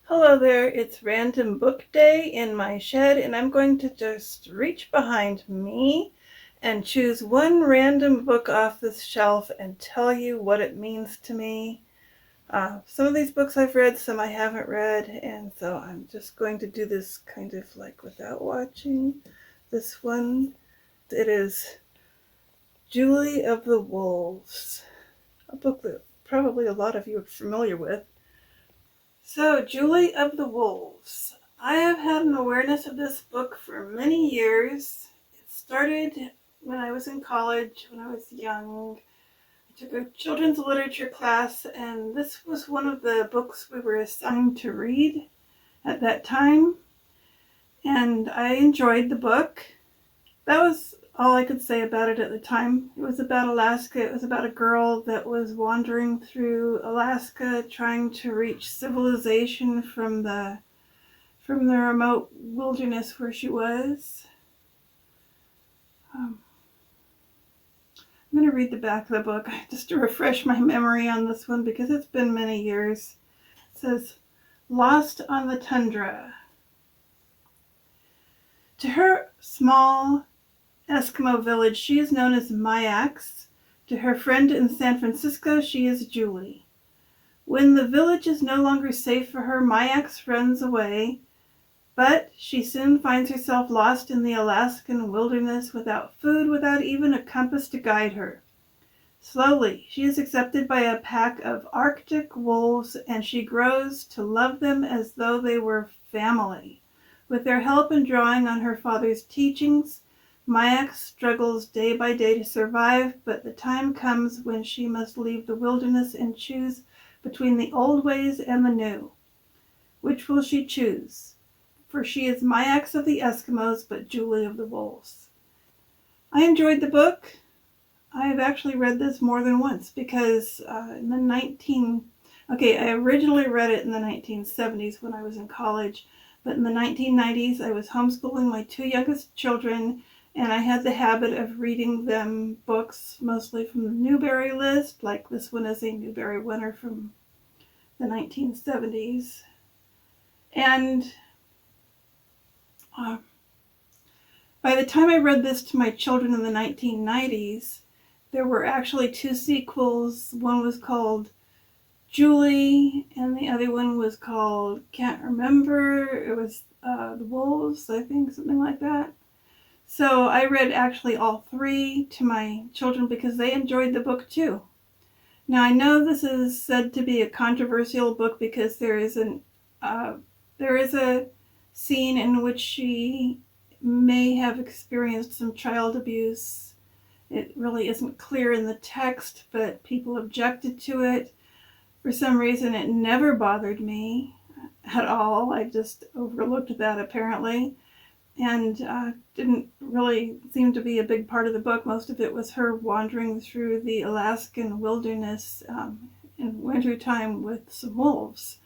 Hello there, it's Random Book Day in my shed, and I'm going to just reach behind me and choose one random book off this shelf and tell you what it means to me. Some of these books I've read, some I haven't read, and so I'm just going to do this kind of like without watching. This one, it is Julie of the Wolves, a book that probably a lot of you are familiar with. So, Julie of the Wolves. I have had an awareness of this book for many years. It started when I was in college, when I was young. I took a children's literature class, and this was one of the books we were assigned to read at that time. And I enjoyed the book. That was all I could say about it at the time. It was about Alaska. It was about a girl that was wandering through Alaska trying to reach civilization from the remote wilderness where she was. I'm going to read the back of the book just to refresh my memory on this one because it's been many years. It says, "Lost on the Tundra. To her small Eskimo village, she is known as Mayax. To her friend in San Francisco, she is Julie. When the village is no longer safe for her, Mayax runs away, but she soon finds herself lost in the Alaskan wilderness without food, without even a compass to guide her. Slowly, she is accepted by a pack of Arctic wolves, and she grows to love them as though they were family. With their help and drawing on her father's teachings, Mayax struggles day by day to survive, but the time comes when she must leave the wilderness and choose between the old ways and the new. Which will she choose? For she is Mayax of the Eskimos, but Julie of the Wolves." I enjoyed the book. I have actually read this more than once because I originally read it in the 1970s when I was in college, but in the 1990s I was homeschooling my two youngest children, and I had the habit of reading them books mostly from the Newbery list, like this one is a Newbery winner from the 1970s. And by the time I read this to my children in the 1990s, there were actually two sequels. One was called Julie, and the other one was called, can't remember, it was The Wolves, I think, something like that. So I read actually all three to my children because they enjoyed the book too. Now I know this is said to be a controversial book because there is a scene in which she may have experienced some child abuse. It really isn't clear in the text, but people objected to it. For some reason, it never bothered me at all. I just overlooked that apparently, and didn't really seem to be a big part of the book. Most of it was her wandering through the Alaskan wilderness in wintertime with some wolves.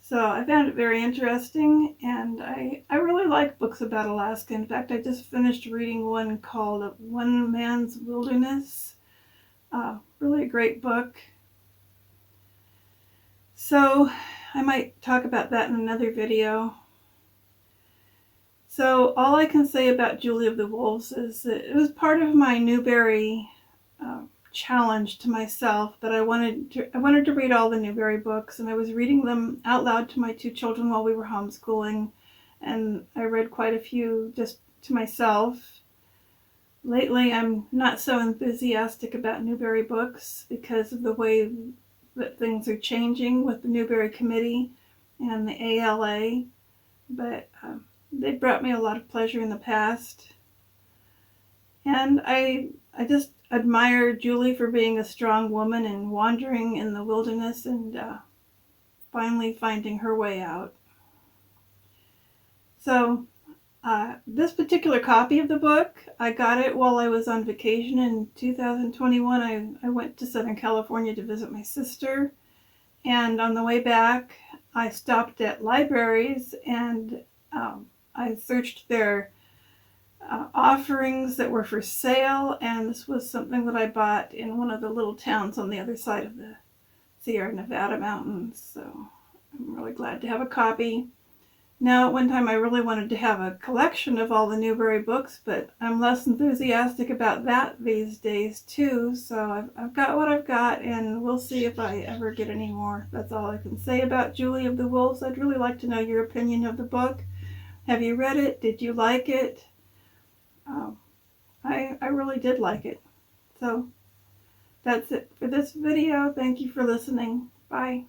So I found it very interesting, and I really like books about Alaska. In fact, I just finished reading one called One Man's Wilderness. Really a great book. So I might talk about that in another video. So all I can say about Julie of the Wolves is that it was part of my Newbery challenge to myself that I wanted to read all the Newbery books, and I was reading them out loud to my two children while we were homeschooling, and I read quite a few just to myself. Lately, I'm not so enthusiastic about Newbery books because of the way that things are changing with the Newbery Committee and the ALA, but they brought me a lot of pleasure in the past. And I just admire Julie for being a strong woman and wandering in the wilderness and finally finding her way out. So this particular copy of the book, I got it while I was on vacation in 2021. I went to Southern California to visit my sister, and on the way back I stopped at libraries and I searched their offerings that were for sale, and this was something that I bought in one of the little towns on the other side of the Sierra Nevada mountains. So I'm really glad to have a copy. Now, at one time I really wanted to have a collection of all the Newbery books, but I'm less enthusiastic about that these days too, so I've got what I've got, and we'll see if I ever get any more. That's all I can say about Julie of the Wolves. I'd really like to know your opinion of the book. Have you read it? Did you like it? I really did like it. So that's it for this video. Thank you for listening. Bye.